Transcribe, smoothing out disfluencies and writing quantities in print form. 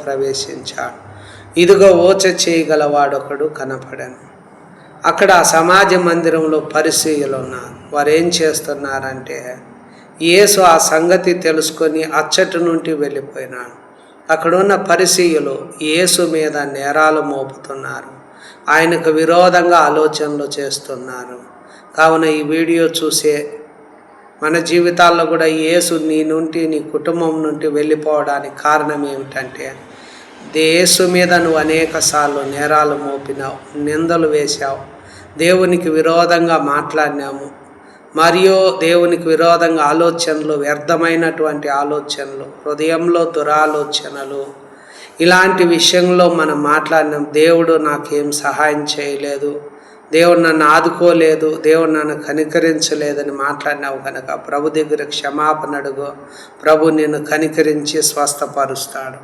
ప్రవేశించాడు. ఇదిగో ఓచ చేయగలవాడొకడు కనపడను. అక్కడ ఆ సమాజ మందిరంలో పరిసయ్యులు ఉన్నారు. వారు ఏం చేస్తున్నారంటే, యేసు ఆ సంగతి తెలుసుకొని అచ్చటి నుండి వెళ్ళిపోయినాడు. అక్కడున్న పరిసయ్యులు యేసు మీద నేరాలు మోపుతున్నారు, ఆయనకు విరోధంగా ఆలోచనలు చేస్తున్నారు. కావున ఈ వీడియో చూసే మన జీవితాల్లో కూడా యేసు నీ నుండి, నీ కుటుంబం నుండి వెళ్ళిపోవడానికి కారణం ఏమిటంటే, యేసు మీద నువ్వు అనేక సార్లు నేరాలు మోపినావు, నిందలు వేశావు, దేవునికి విరోధంగా మాట్లాడినాము, మరియు దేవునికి విరోధంగా ఆలోచనలు, వ్యర్థమైనటువంటి ఆలోచనలు, హృదయంలో దురాలోచనలు, ఇలాంటి విషయంలో మనం మాట్లాడినాం. దేవుడు నాకేం సహాయం చేయలేదు, దేవుడు నన్ను ఆదుకోలేదు, దేవుడు నన్ను కనికరించలేదని మాట్లాడినావు కనుక ప్రభు దగ్గర క్షమాపణ అడుగు. ప్రభు నిన్ను కనికరించి స్వస్థపరుస్తాడు.